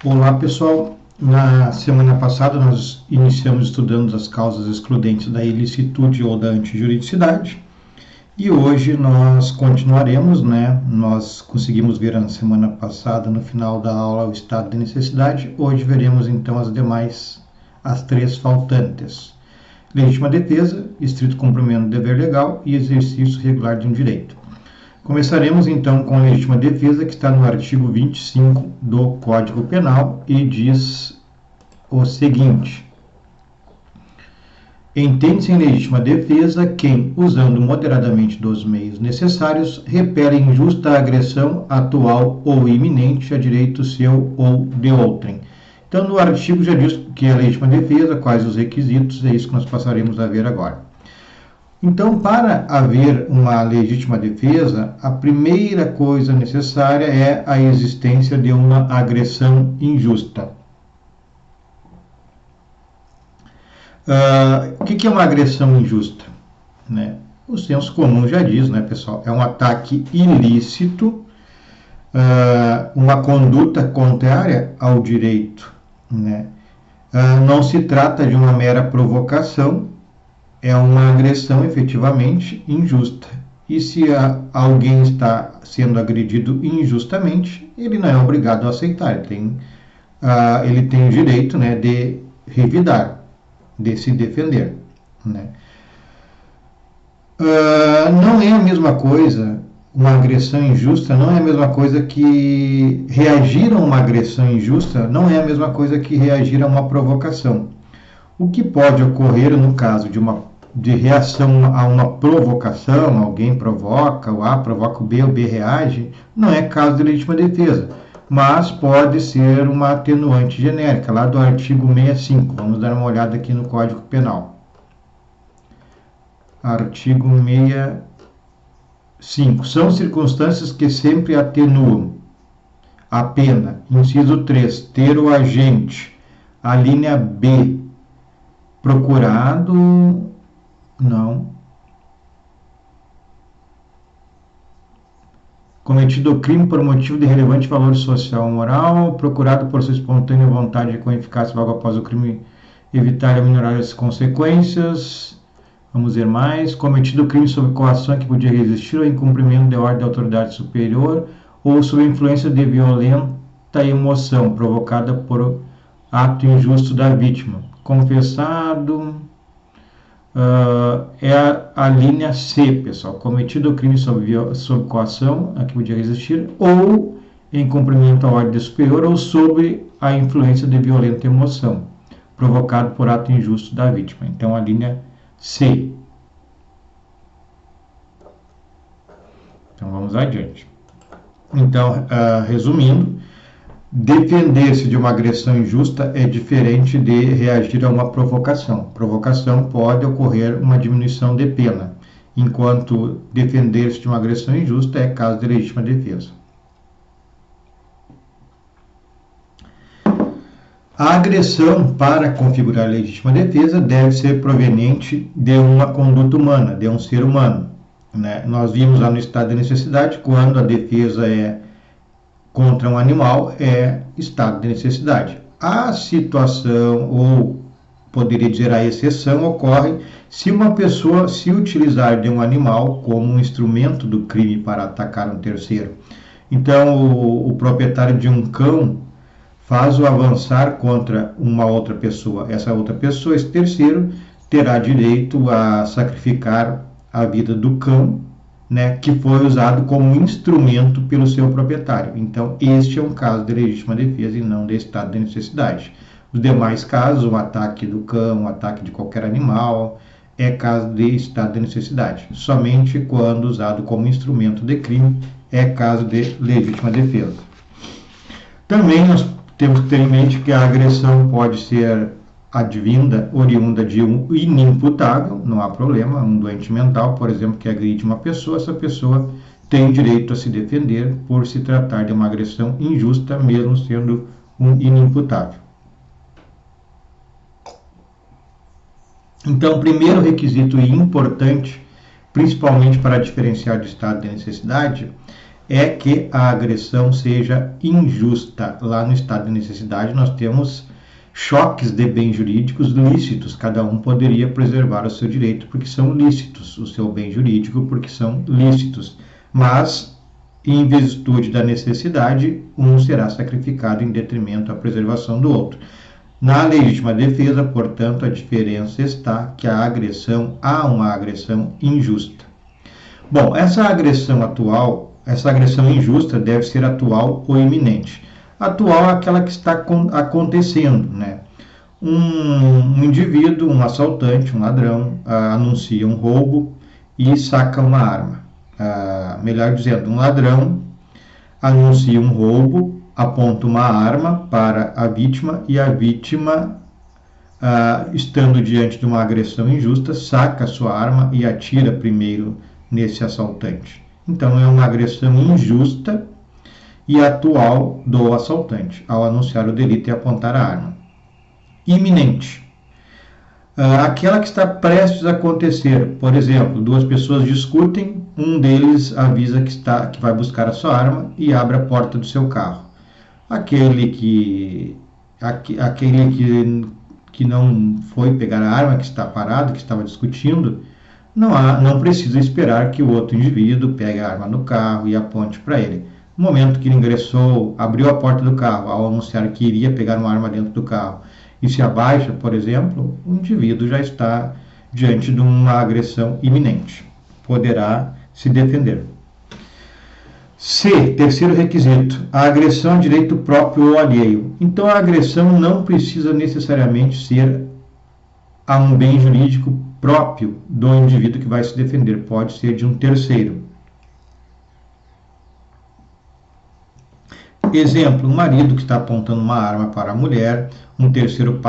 Olá pessoal, na semana passada nós iniciamos estudando as causas excludentes da ilicitude ou da antijuridicidade e hoje nós continuaremos, Nós conseguimos ver na semana passada, no final da aula, o estado de necessidade. Hoje veremos então as três faltantes: legítima defesa, estrito cumprimento do dever legal e exercício regular de um direito. Começaremos então com a legítima defesa, que está no artigo 25 do Código Penal e diz o seguinte: entende-se em legítima defesa quem, usando moderadamente dos meios necessários, repele injusta agressão atual ou iminente a direito seu ou de outrem. Então, no artigo já diz que é a legítima defesa, quais os requisitos, é isso que nós passaremos a ver agora. Então, para haver uma legítima defesa, a primeira coisa necessária é a existência de uma agressão injusta. O que é uma agressão injusta? O senso comum já diz, pessoal? É um ataque ilícito, uma conduta contrária ao direito. Não se trata de uma mera provocação, é uma agressão efetivamente injusta. E se alguém está sendo agredido injustamente, ele não é obrigado a aceitar. Ele tem o direito, de revidar, de se defender. Não é a mesma coisa, uma agressão injusta não é a mesma coisa que reagir a uma agressão injusta, não é a mesma coisa que reagir a uma provocação. O que pode ocorrer no caso de reação a uma provocação, alguém provoca, o A provoca o B reage, não é caso de legítima defesa, mas pode ser uma atenuante genérica, lá do artigo 65. Vamos dar uma olhada aqui no Código Penal. Artigo 65. São circunstâncias que sempre atenuam a pena. Inciso 3. Ter o agente. A linha B. Procurado. Não. Cometido o crime por motivo de relevante valor social ou moral, procurado por sua espontânea vontade de com eficácia logo após o crime evitar ou minorar as consequências. Vamos ver mais. Cometido o crime sob coação que podia resistir ao incumprimento de ordem da autoridade superior ou sob influência de violenta emoção provocada por ato injusto da vítima. Confessado. É a linha C, pessoal. Cometido o crime sob coação a que podia resistir ou em cumprimento à ordem superior ou sob a influência de violenta emoção provocado por ato injusto da vítima. Então, a linha C. Então, vamos adiante. Então, resumindo, defender-se de uma agressão injusta é diferente de reagir a uma provocação. Provocação pode ocorrer uma diminuição de pena, enquanto defender-se de uma agressão injusta é caso de legítima defesa. A agressão, para configurar a legítima defesa, deve ser proveniente de uma conduta humana, de um ser humano. Nós vimos lá no estado de necessidade, quando a defesa é contra um animal, é estado de necessidade. A situação, ou poderia dizer a exceção, ocorre se uma pessoa se utilizar de um animal como um instrumento do crime para atacar um terceiro. Então, o proprietário de um cão faz-o avançar contra uma outra pessoa. Essa outra pessoa, esse terceiro, terá direito a sacrificar a vida do cão, que foi usado como instrumento pelo seu proprietário. Então, este é um caso de legítima defesa e não de estado de necessidade. Os demais casos, o ataque do cão, o ataque de qualquer animal, é caso de estado de necessidade. Somente quando usado como instrumento de crime é caso de legítima defesa. Também nós temos que ter em mente que a agressão pode ser oriunda de um inimputável, não há problema, um doente mental, por exemplo, que agride uma pessoa, essa pessoa tem direito a se defender por se tratar de uma agressão injusta, mesmo sendo um inimputável. Então, o primeiro requisito importante, principalmente para diferenciar do estado de necessidade, é que a agressão seja injusta. Lá no estado de necessidade nós temos choques de bens jurídicos lícitos, cada um poderia preservar o seu direito porque são lícitos, o seu bem jurídico porque são lícitos, mas em virtude da necessidade, um será sacrificado em detrimento à preservação do outro. Na legítima defesa, portanto, a diferença está que há uma agressão injusta. Bom, essa agressão injusta deve ser atual ou iminente. Atual é aquela que está acontecendo, né? Um indivíduo, um assaltante, um ladrão, anuncia um roubo e saca uma arma. Melhor dizendo, um ladrão anuncia um roubo, aponta uma arma para a vítima e a vítima, estando diante de uma agressão injusta, saca a sua arma e atira primeiro nesse assaltante. Então é uma agressão injusta e atual do assaltante, ao anunciar o delito e apontar a arma. Iminente. Aquela que está prestes a acontecer. Por exemplo, duas pessoas discutem, um deles avisa que vai buscar a sua arma e abre a porta do seu carro. Aquele que não foi pegar a arma, que está parado, que estava discutindo, não precisa esperar que o outro indivíduo pegue a arma no carro e aponte para ele. No momento que ele ingressou, abriu a porta do carro, ao anunciar que iria pegar uma arma dentro do carro e se abaixa, por exemplo, o indivíduo já está diante de uma agressão iminente. Poderá se defender. C, terceiro requisito, a agressão é direito próprio ou alheio. Então a agressão não precisa necessariamente ser a um bem jurídico próprio do indivíduo que vai se defender, pode ser de um terceiro. Exemplo, um marido que está apontando uma arma para a mulher, um terceiro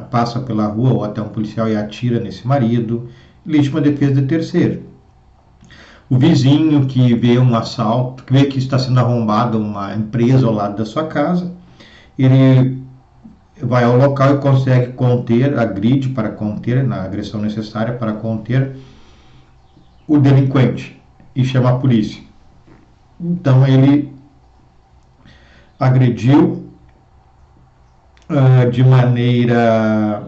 passa pela rua ou até um policial e atira nesse marido, legítima defesa de terceiro. O vizinho que vê um assalto, que vê que está sendo arrombada uma empresa ao lado da sua casa, ele vai ao local e consegue conter, agride para conter, na agressão necessária para conter o delinquente e chama a polícia. Então ele agrediu de maneira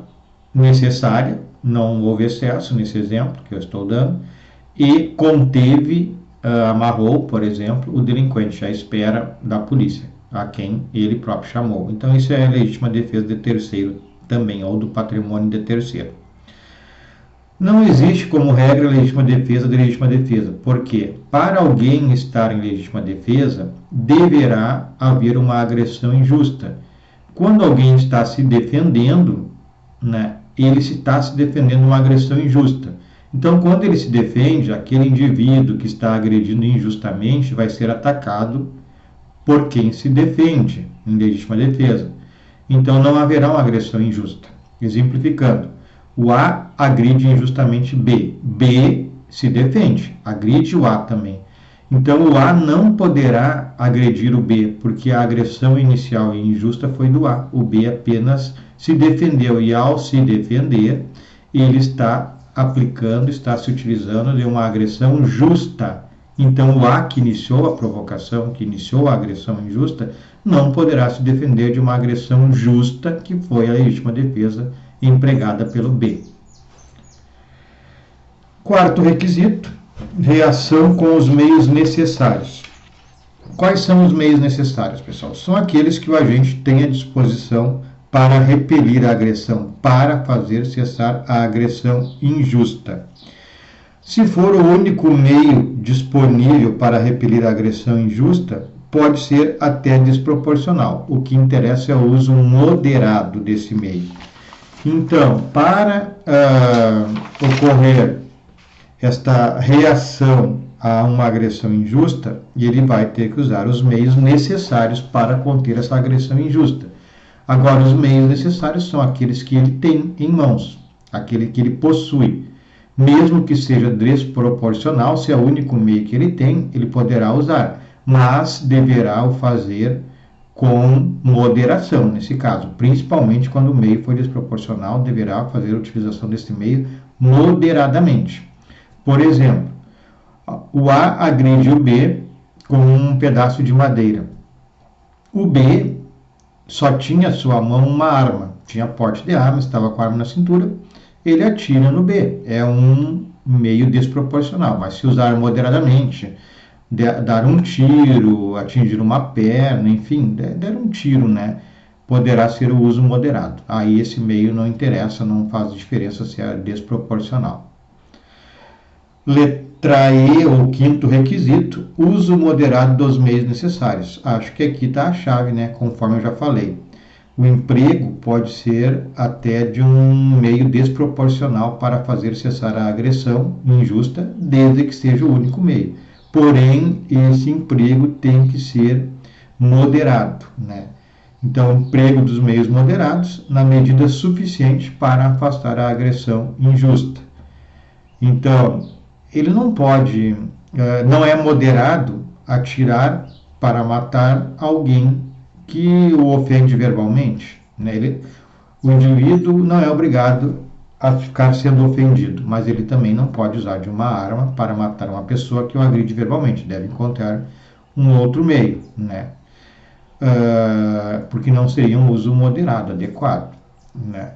necessária, não houve excesso nesse exemplo que eu estou dando, e conteve, amarrou, por exemplo, o delinquente à espera da polícia, a quem ele próprio chamou. Então isso é legítima defesa de terceiro também, ou do patrimônio de terceiro. Não existe como regra legítima defesa de legítima defesa, porque para alguém estar em legítima defesa, deverá haver uma agressão injusta. Quando alguém está se defendendo, né, ele está se defendendo de uma agressão injusta. Então, quando ele se defende, aquele indivíduo que está agredindo injustamente vai ser atacado por quem se defende em legítima defesa. Então, não haverá uma agressão injusta. Exemplificando, o A agride injustamente B. B se defende, agride o A também. Então, o A não poderá agredir o B, porque a agressão inicial e injusta foi do A. O B apenas se defendeu e, ao se defender, ele está está se utilizando de uma agressão justa. Então, o A que iniciou a provocação, que iniciou a agressão injusta, não poderá se defender de uma agressão justa, que foi a legítima defesa empregada pelo B. Quarto requisito, reação com os meios necessários. Quais são os meios necessários, pessoal? São aqueles que o agente tem à disposição para repelir a agressão, para fazer cessar a agressão injusta. Se for o único meio disponível para repelir a agressão injusta, pode ser até desproporcional. O que interessa é o uso moderado desse meio. Então, para ocorrer esta reação a uma agressão injusta, ele vai ter que usar os meios necessários para conter essa agressão injusta. Agora, os meios necessários são aqueles que ele tem em mãos, aquele que ele possui. Mesmo que seja desproporcional, se é o único meio que ele tem, ele poderá usar, mas deverá o fazer com moderação, nesse caso. Principalmente quando o meio for desproporcional, deverá fazer a utilização desse meio moderadamente. Por exemplo, o A agride o B com um pedaço de madeira. O B só tinha à sua mão uma arma, tinha porte de arma, estava com a arma na cintura, ele atira no B. É um meio desproporcional, mas se usar moderadamente, dar um tiro, atingir uma perna, enfim, der um tiro, né? Poderá ser o uso moderado. Aí esse meio não interessa, não faz diferença se é desproporcional. Letra E, ou quinto requisito, uso moderado dos meios necessários. Acho que aqui está a chave, né? Conforme eu já falei. O emprego pode ser até de um meio desproporcional para fazer cessar a agressão injusta, desde que seja o único meio. Porém, esse emprego tem que ser moderado, né? Então, emprego dos meios moderados na medida suficiente para afastar a agressão injusta. Então, ele não pode, não é moderado atirar para matar alguém que o ofende verbalmente, né? O indivíduo não é obrigado a ficar sendo ofendido, mas ele também não pode usar de uma arma para matar uma pessoa que o agride verbalmente. Deve encontrar um outro meio, né? Porque não seria um uso moderado, adequado, né?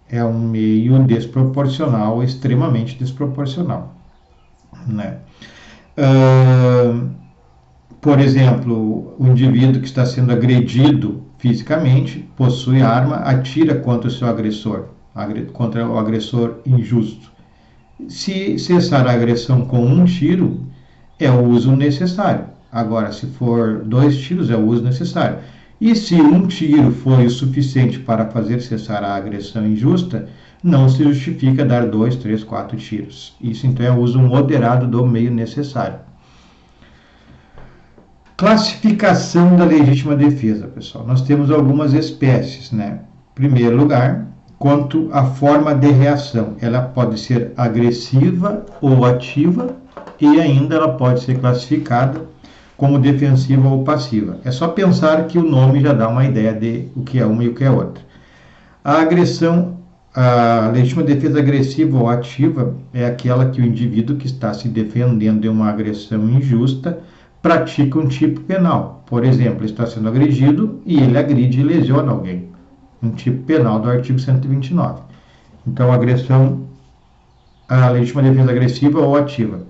É um meio desproporcional, extremamente desproporcional, né? Por exemplo, o indivíduo que está sendo agredido fisicamente possui arma, atira contra o seu agressor, contra o agressor injusto. Se cessar a agressão com um tiro, é o uso necessário. Agora, se for 2 tiros, é o uso necessário. E se um tiro foi o suficiente para fazer cessar a agressão injusta, não se justifica dar 2, 3, 4 tiros. Isso, então, é o uso moderado do meio necessário. Classificação da legítima defesa, pessoal. Nós temos algumas espécies, né? Em primeiro lugar, quanto à forma de reação. Ela pode ser agressiva ou ativa e ainda ela pode ser classificada como defensiva ou passiva. É só pensar que o nome já dá uma ideia de o que é uma e o que é outra. A agressão, a legítima defesa agressiva ou ativa é aquela que o indivíduo que está se defendendo de uma agressão injusta pratica um tipo penal. Por exemplo, está sendo agredido e ele agride e lesiona alguém. Um tipo penal do artigo 129. Então, a legítima defesa agressiva ou ativa.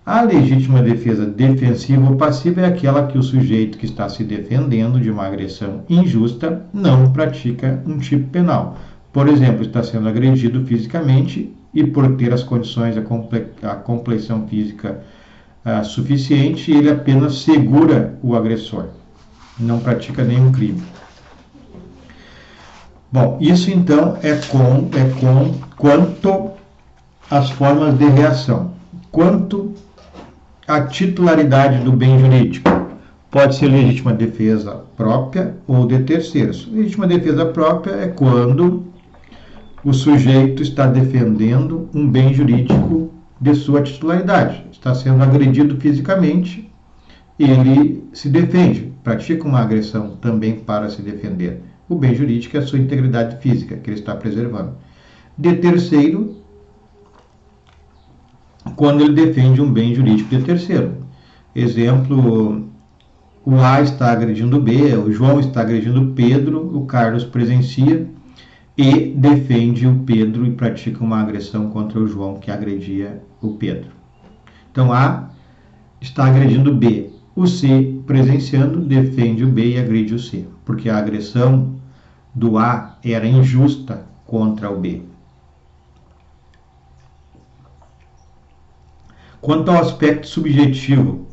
A legítima defesa defensiva ou passiva é aquela que o sujeito que está se defendendo de uma agressão injusta não pratica um tipo penal. Por exemplo, está sendo agredido fisicamente e por ter as condições, a complexão física suficiente, ele apenas segura o agressor, não pratica nenhum crime. Bom, isso então é quanto às formas de reação. Quanto à titularidade do bem jurídico, pode ser legítima defesa própria ou de terceiros. Legítima defesa própria é quando o sujeito está defendendo um bem jurídico de sua titularidade. Está sendo agredido fisicamente, ele se defende, pratica uma agressão também para se defender. O bem jurídico é a sua integridade física, que ele está preservando. De terceiro, quando ele defende um bem jurídico de terceiro. Exemplo, o A está agredindo o B, o João está agredindo o Pedro, o Carlos presencia e defende o Pedro e pratica uma agressão contra o João, que agredia o Pedro. Então, A está agredindo o B. O C, presenciando, defende o B e agride o C, porque a agressão do A era injusta contra o B. Quanto ao aspecto subjetivo,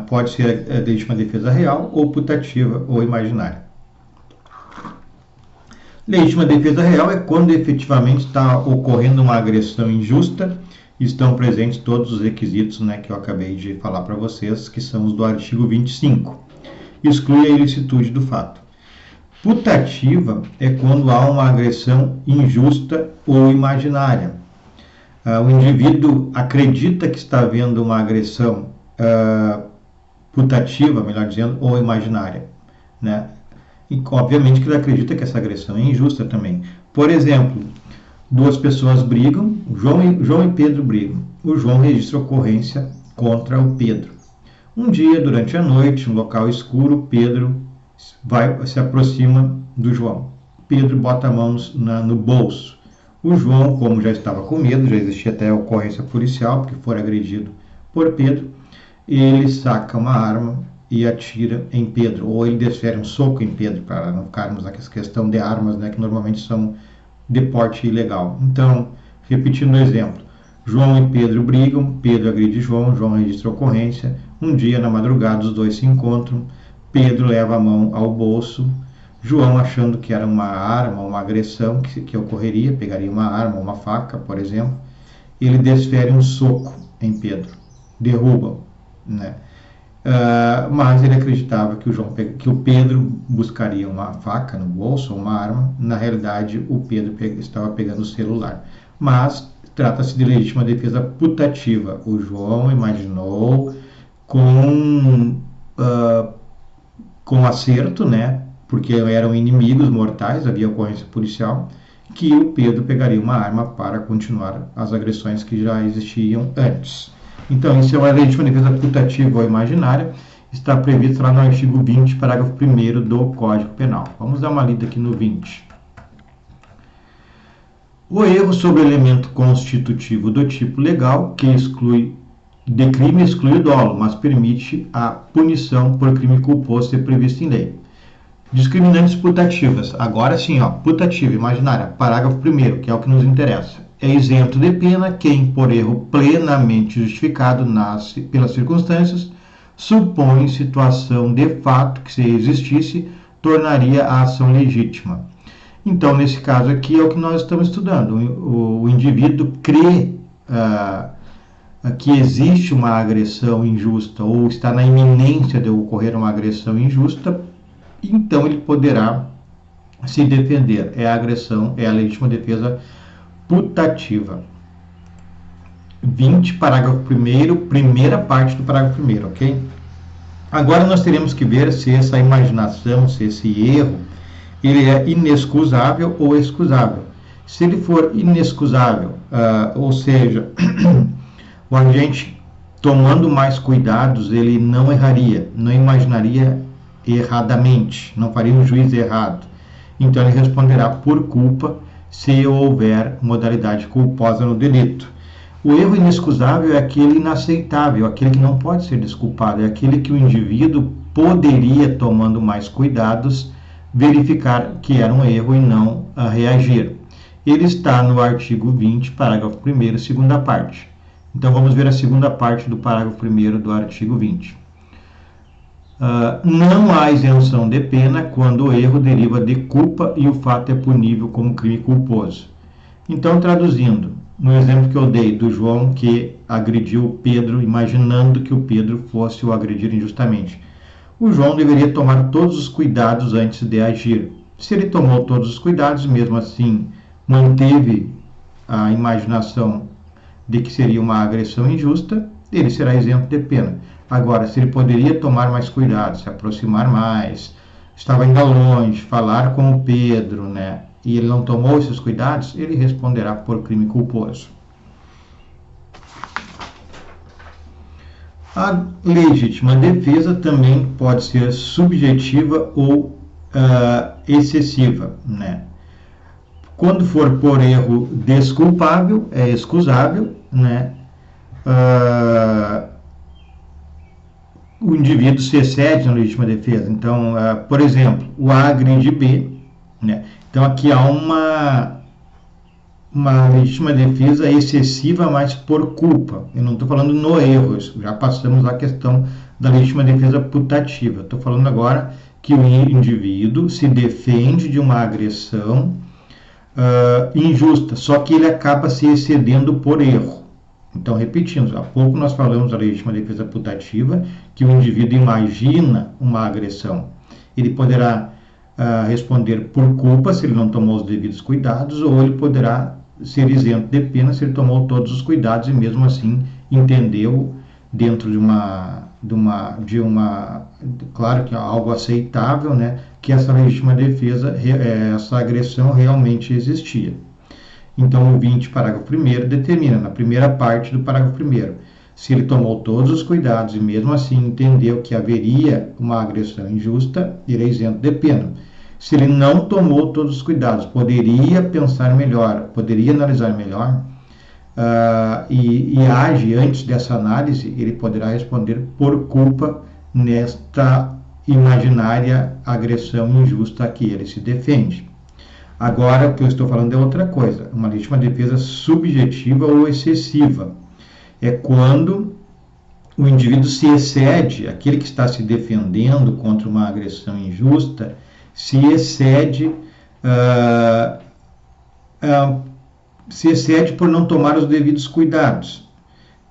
pode ser a legítima defesa real ou putativa ou imaginária. Legítima defesa real é quando efetivamente está ocorrendo uma agressão injusta e estão presentes todos os requisitos, né, que eu acabei de falar para vocês, que são os do artigo 25. Exclui a ilicitude do fato. Putativa é quando há uma agressão injusta ou imaginária. O indivíduo acredita que está havendo uma agressão putativa, melhor dizendo, ou imaginária, né? E obviamente que ele acredita que essa agressão é injusta também. Por exemplo, duas pessoas brigam, João e Pedro brigam. O João registra ocorrência contra o Pedro. Um dia, durante a noite, um local escuro, Pedro se aproxima do João. Pedro bota a mão no bolso. O João, como já estava com medo, já existia até a ocorrência policial, porque foi agredido por Pedro, ele saca uma arma e atira em Pedro, ou ele desfere um soco em Pedro, para não ficarmos na questão de armas, né, que normalmente são de porte ilegal. Então, repetindo o exemplo, João e Pedro brigam, Pedro agride João, João registra a ocorrência. Um dia, na madrugada, os dois se encontram, Pedro leva a mão ao bolso, João, achando que era uma arma, uma agressão que ocorreria, pegaria uma arma, uma faca, por exemplo, ele desfere um soco em Pedro, derruba-o, né? Mas ele acreditava que o Pedro buscaria uma faca no bolso, uma arma. Na realidade, o Pedro estava pegando o celular. Mas trata-se de legítima defesa putativa. O João imaginou com acerto, né? Porque eram inimigos mortais, havia ocorrência policial, que o Pedro pegaria uma arma para continuar as agressões que já existiam antes. Então, isso é uma legítima defesa putativa ou imaginária, está previsto lá no artigo 20, parágrafo 1º do Código Penal. Vamos dar uma lida aqui no 20. O erro sobre o elemento constitutivo do tipo legal, que de crime exclui o dolo, mas permite a punição por crime culposo ser previsto em lei. Discriminantes putativas. Agora sim, putativa, imaginária, parágrafo 1º, que é o que nos interessa. É isento de pena quem, por erro plenamente justificado pelas circunstâncias, supõe situação de fato que, se existisse, tornaria a ação legítima. Então, nesse caso aqui, é o que nós estamos estudando. O indivíduo crê que existe uma agressão injusta ou está na iminência de ocorrer uma agressão injusta, então ele poderá se defender. É a agressão, é a legítima defesa putativa. 20, parágrafo 1º, primeira parte do parágrafo 1º, ok? Agora nós teremos que ver se essa imaginação, se esse erro, ele é inexcusável ou excusável. Se ele for inexcusável, ou seja, o agente tomando mais cuidados, ele não erraria, não imaginaria erradamente, não faria um juízo errado. Então ele responderá por culpa se houver modalidade culposa no delito. O erro inexcusável é aquele inaceitável, aquele que não pode ser desculpado, é aquele que o indivíduo poderia, tomando mais cuidados, verificar que era um erro e não reagir. Ele está no artigo 20, parágrafo 1º, segunda parte. Então vamos ver a segunda parte do parágrafo 1º do artigo 20. Não há isenção de pena quando o erro deriva de culpa e o fato é punível como crime culposo. Então, traduzindo, no exemplo que eu dei do João que agrediu o Pedro, imaginando que o Pedro fosse o agredir injustamente, o João deveria tomar todos os cuidados antes de agir. Se ele tomou todos os cuidados, mesmo assim manteve a imaginação de que seria uma agressão injusta, ele será isento de pena. Agora, se ele poderia tomar mais cuidado, se aproximar mais, estava ainda longe, falar com o Pedro, né? E ele não tomou esses cuidados, ele responderá por crime culposo. A legítima defesa também pode ser subjetiva ou excessiva, né? Quando for por erro desculpável, é excusável, né? O indivíduo se excede na legítima defesa. Então, por exemplo, o A agride B, né? Então, aqui há uma legítima defesa excessiva, mas por culpa. Eu não estou falando no erro, já passamos a questão da legítima defesa putativa. Estou falando agora que o indivíduo se defende de uma agressão injusta, só que ele acaba se excedendo por erro. Então, repetindo, há pouco nós falamos da legítima defesa putativa, que o indivíduo imagina uma agressão. Ele poderá responder por culpa, se ele não tomou os devidos cuidados, ou ele poderá ser isento de pena se ele tomou todos os cuidados e mesmo assim entendeu dentro claro que é algo aceitável, né, que essa legítima defesa, essa agressão realmente existia. Então, o 20, parágrafo 1º, determina, na primeira parte do parágrafo 1º, Se ele tomou todos os cuidados e mesmo assim entendeu que haveria uma agressão injusta, ele é isento de pena. Se ele não tomou todos os cuidados, poderia pensar melhor, poderia analisar melhor, e age antes dessa análise, ele poderá responder por culpa nesta imaginária agressão injusta a que ele se defende. Agora, o que eu estou falando é outra coisa, uma legítima defesa subjetiva ou excessiva. É quando o indivíduo se excede, aquele que está se defendendo contra uma agressão injusta, se excede por não tomar os devidos cuidados.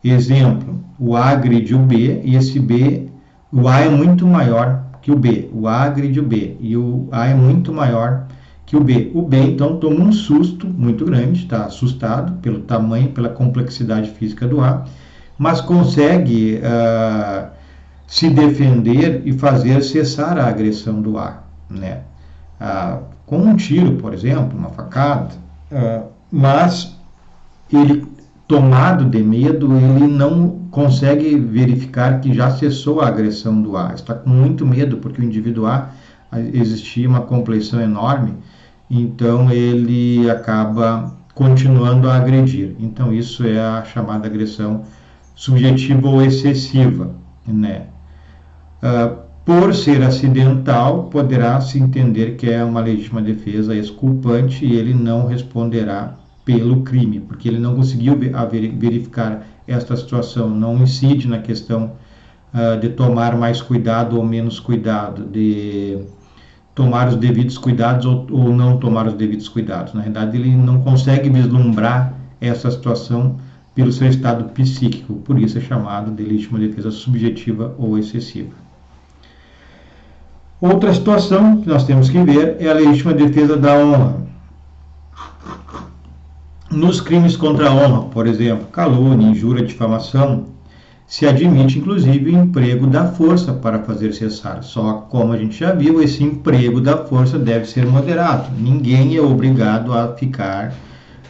Exemplo, o A agride o B e esse B, o A é muito maior que o B. O A agride o B e o A é muito maior que o B. O B, então, toma um susto muito grande, está assustado pelo tamanho, pela complexidade física do A, mas consegue se defender e fazer cessar a agressão do A, né? Com um tiro, por exemplo, uma facada, mas ele, tomado de medo, ele não consegue verificar que já cessou a agressão do A. Está com muito medo porque o indivíduo A existia uma complexão enorme, então ele acaba continuando a agredir. Então isso é a chamada agressão subjetiva ou excessiva, né? Por ser acidental, poderá se entender que é uma legítima defesa exculpante e ele não responderá pelo crime, porque ele não conseguiu verificar esta situação, não incide na questão de tomar mais cuidado ou menos cuidado, de tomar os devidos cuidados ou não tomar os devidos cuidados. Na verdade, ele não consegue vislumbrar essa situação pelo seu estado psíquico, por isso é chamado de legítima defesa subjetiva ou excessiva. Outra situação que nós temos que ver é a legítima defesa da honra. Nos crimes contra a honra, por exemplo, calúnia, injúria, difamação, se admite inclusive o emprego da força para fazer cessar. Só como a gente já viu, esse emprego da força deve ser moderado. Ninguém é obrigado a ficar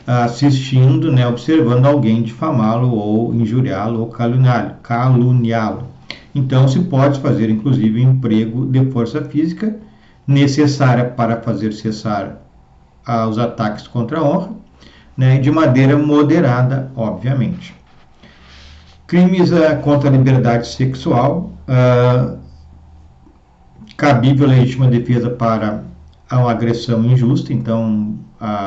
assistindo, né, observando alguém difamá-lo ou injuriá-lo ou caluniá-lo. Então se pode fazer inclusive um emprego de força física necessária para fazer cessar os ataques contra a honra, né, de maneira moderada, obviamente. Crimes contra a liberdade sexual, cabível a legítima defesa para uma agressão injusta, então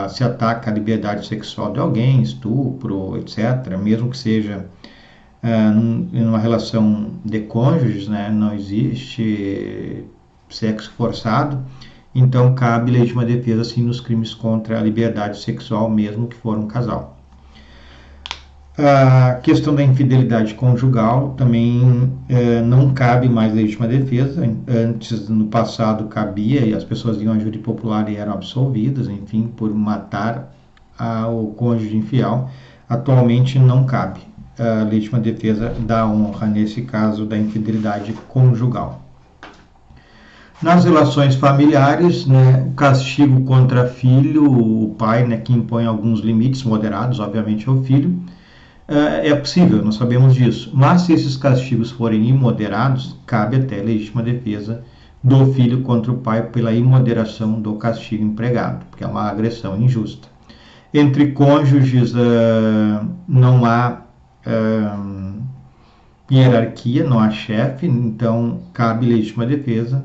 se ataca a liberdade sexual de alguém, estupro, etc., mesmo que seja em uma relação de cônjuges, né, não existe sexo forçado, então cabe legítima defesa sim nos crimes contra a liberdade sexual, mesmo que for um casal. A questão da infidelidade conjugal também não cabe mais legítima defesa. Antes, no passado, cabia e as pessoas iam à júri popular e eram absolvidas, enfim, por matar o cônjuge infiel. Atualmente não cabe a legítima defesa da honra, nesse caso da infidelidade conjugal. Nas relações familiares, né, o castigo contra filho, o pai, né, que impõe alguns limites moderados, obviamente, ao filho, é possível, nós sabemos disso. Mas se esses castigos forem imoderados, cabe até legítima defesa do filho contra o pai pela imoderação do castigo empregado, porque é uma agressão injusta. Entre cônjuges não há hierarquia, não há chefe, então cabe legítima defesa,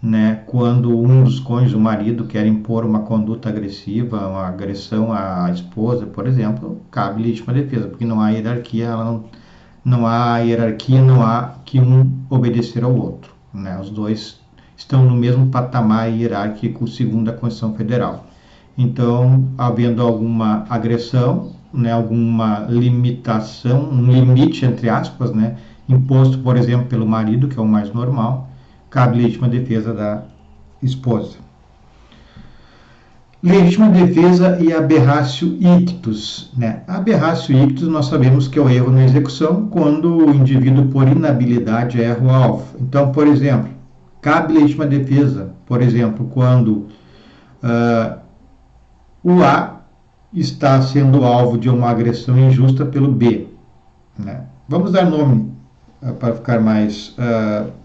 né, quando um dos cônjuges, o marido, quer impor uma conduta agressiva, uma agressão à esposa, por exemplo, cabe legítima defesa, porque não há hierarquia, não há que um obedecer ao outro, né? Os dois estão no mesmo patamar hierárquico segundo a Constituição Federal. Então, havendo alguma agressão, né, alguma limitação, um limite, entre aspas, né, imposto, por exemplo, pelo marido, que é o mais normal, cabe legítima defesa da esposa. Legítima defesa e aberratio ictus, né? Aberratio ictus nós sabemos que é o erro na execução quando o indivíduo por inabilidade erra o alvo. Então, por exemplo, cabe legítima defesa, por exemplo, quando o A está sendo alvo de uma agressão injusta pelo B, né? Vamos dar nome para ficar mais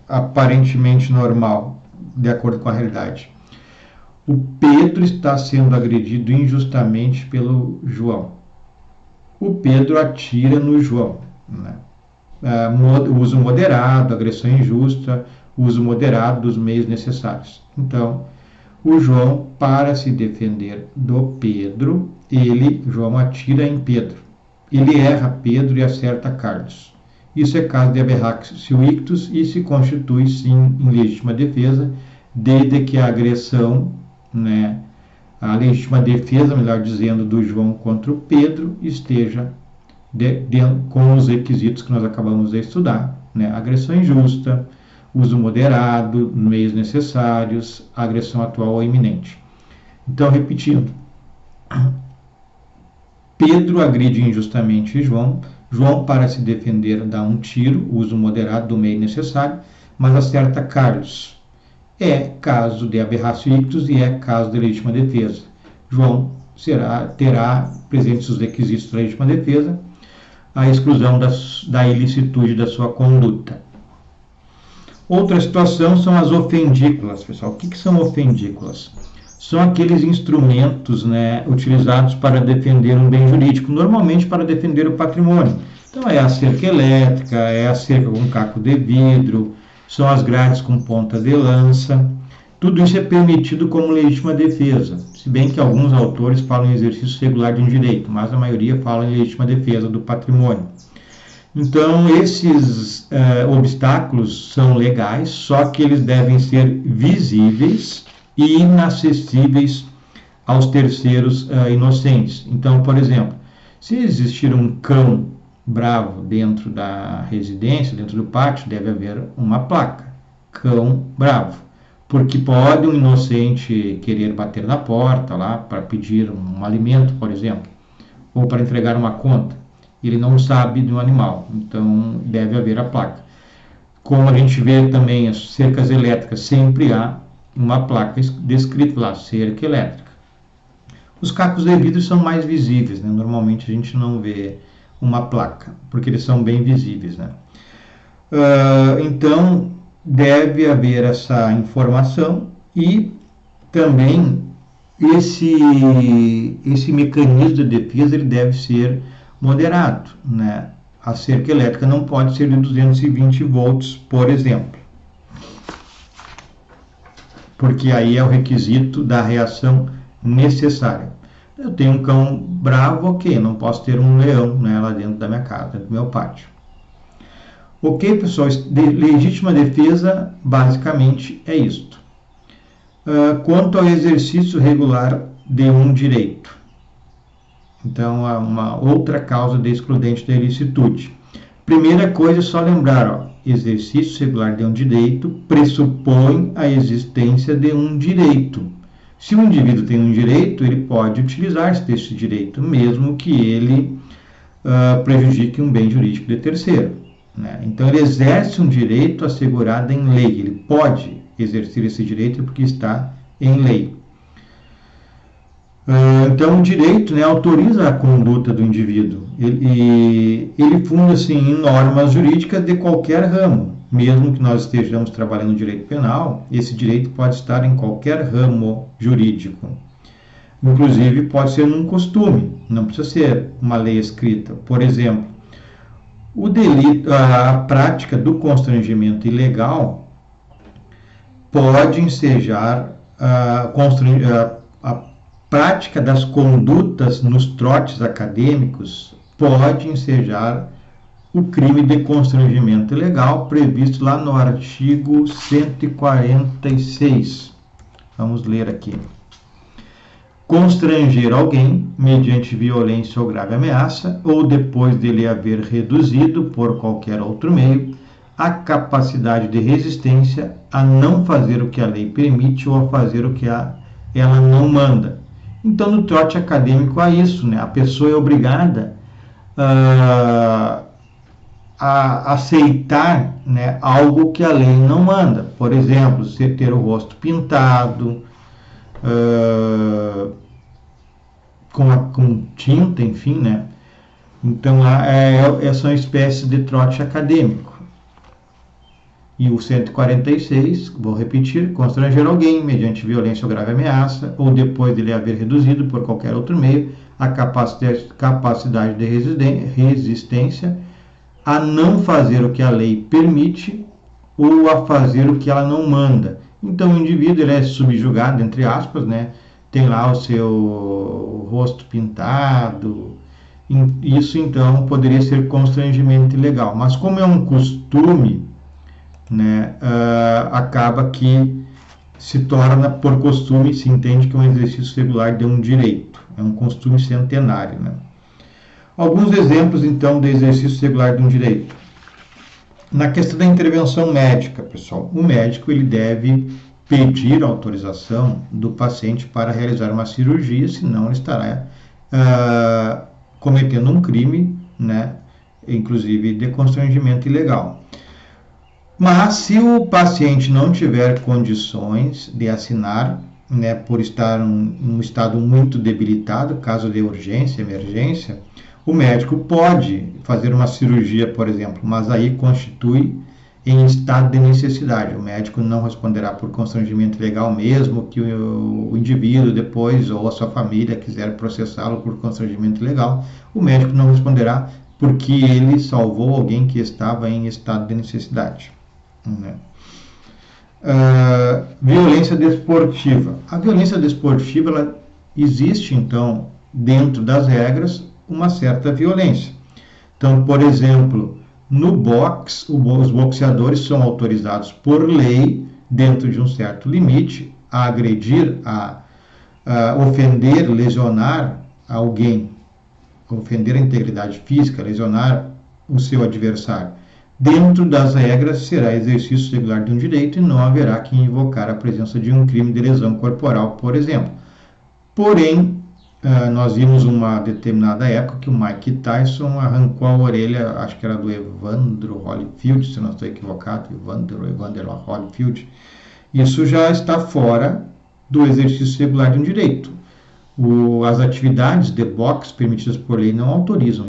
aparentemente normal, de acordo com a realidade. O Pedro está sendo agredido injustamente pelo João. O Pedro atira no João, né? Uso moderado, agressão injusta, uso moderado dos meios necessários. Então, o João, para se defender do Pedro, João atira em Pedro. Ele erra Pedro e acerta Carlos. Isso é caso de aberratio ictus e se constitui, sim, em legítima defesa, desde que a agressão, né, a legítima defesa, melhor dizendo, do João contra o Pedro esteja com os requisitos que nós acabamos de estudar, né? Agressão injusta, uso moderado, meios necessários, agressão atual ou iminente. Então, repetindo, Pedro agride injustamente João. João, para se defender, dá um tiro, uso moderado do meio necessário, mas acerta Carlos. É caso de aberratio ictus e é caso de legítima defesa. João terá presentes os requisitos da legítima defesa, a exclusão da ilicitude da sua conduta. Outra situação são as ofendículas, pessoal. O que são ofendículas? São aqueles instrumentos, né, utilizados para defender um bem jurídico, normalmente para defender o patrimônio. Então é a cerca elétrica, é a cerca com caco de vidro, são as grades com ponta de lança. Tudo isso é permitido como legítima defesa, se bem que alguns autores falam em exercício regular de um direito, mas a maioria fala em legítima defesa do patrimônio. Então, esses obstáculos são legais, só que eles devem ser visíveis e inacessíveis aos terceiros inocentes. Então, por exemplo, se existir um cão bravo dentro da residência, dentro do pátio, deve haver uma placa, cão bravo, porque pode um inocente querer bater na porta lá para pedir um alimento, por exemplo, ou para entregar uma conta. Ele não sabe de um animal, então deve haver a placa. Como a gente vê também as cercas elétricas, sempre há uma placa descrita lá, cerca elétrica. Os cacos de vidro são mais visíveis, né? Normalmente a gente não vê uma placa, porque eles são bem visíveis, né? Então, deve haver essa informação e também esse mecanismo de defesa ele deve ser moderado, né? A cerca elétrica não pode ser de 220 volts, por exemplo, porque aí é o requisito da reação necessária. Eu tenho um cão bravo, ok, não posso ter um leão, né, lá dentro da minha casa, dentro do meu pátio. Ok, pessoal, legítima defesa basicamente é isto. Quanto ao exercício regular de um direito, então há uma outra causa de excludente da ilicitude. Primeira coisa é só lembrar, exercício regular de um direito pressupõe a existência de um direito. Se um indivíduo tem um direito, ele pode utilizar-se desse direito, mesmo que ele prejudique um bem jurídico de terceiro, né? Então, ele exerce um direito assegurado em lei. Ele pode exercer esse direito porque está em lei. Então, o direito, né, autoriza a conduta do indivíduo. Ele funda-se em normas jurídicas de qualquer ramo. Mesmo que nós estejamos trabalhando no direito penal, esse direito pode estar em qualquer ramo jurídico. Inclusive, pode ser num costume, não precisa ser uma lei escrita. Por exemplo, o delito, a prática do constrangimento ilegal pode ensejar a prática das condutas nos trotes acadêmicos pode ensejar o crime de constrangimento ilegal previsto lá no artigo 146. Vamos ler aqui. Constranger alguém mediante violência ou grave ameaça, ou depois dele haver reduzido por qualquer outro meio a capacidade de resistência a não fazer o que a lei permite ou a fazer o que ela não manda. Então, no trote acadêmico há isso, né? A pessoa é obrigada a aceitar, né, algo que a lei não manda. Por exemplo, você ter o rosto pintado, com tinta, enfim, né? Então, são espécies de trote acadêmico. E o 146, vou repetir, constranger alguém mediante violência ou grave ameaça, ou depois de lhe haver reduzido por qualquer outro meio a capacidade de resistência, a não fazer o que a lei permite ou a fazer o que ela não manda. Então o indivíduo ele é subjugado, entre aspas, né? Tem lá o seu rosto pintado. Isso então poderia ser constrangimento ilegal. Mas como é um costume, né, acaba que se torna por costume, se entende que é um exercício regular de um direito, é um costume centenário, né? Alguns exemplos então de exercício regular de um direito. Na questão da intervenção médica, pessoal, o médico ele deve pedir autorização do paciente para realizar uma cirurgia, senão ele estará cometendo um crime, né, inclusive de constrangimento ilegal. Mas se o paciente não tiver condições de assinar, né, por estar em um estado muito debilitado, caso de urgência, emergência, o médico pode fazer uma cirurgia, por exemplo, mas aí constitui em estado de necessidade. O médico não responderá por constrangimento legal, mesmo que o indivíduo depois ou a sua família quiser processá-lo por constrangimento legal. O médico não responderá porque ele salvou alguém que estava em estado de necessidade. Né? Violência desportiva. A violência desportiva ela existe, então, dentro das regras, uma certa violência. Então, por exemplo, no boxe, os boxeadores são autorizados por lei, dentro de um certo limite, a agredir, a ofender, lesionar alguém, ofender a integridade física, lesionar o seu adversário. Dentro das regras, será exercício regular de um direito e não haverá que invocar a presença de um crime de lesão corporal, por exemplo. Porém, nós vimos uma determinada época que o Mike Tyson arrancou a orelha, acho que era do Evander Holyfield, se não estou equivocado, Evander Holyfield. Isso já está fora do exercício regular de um direito. As atividades de boxe permitidas por lei não autorizam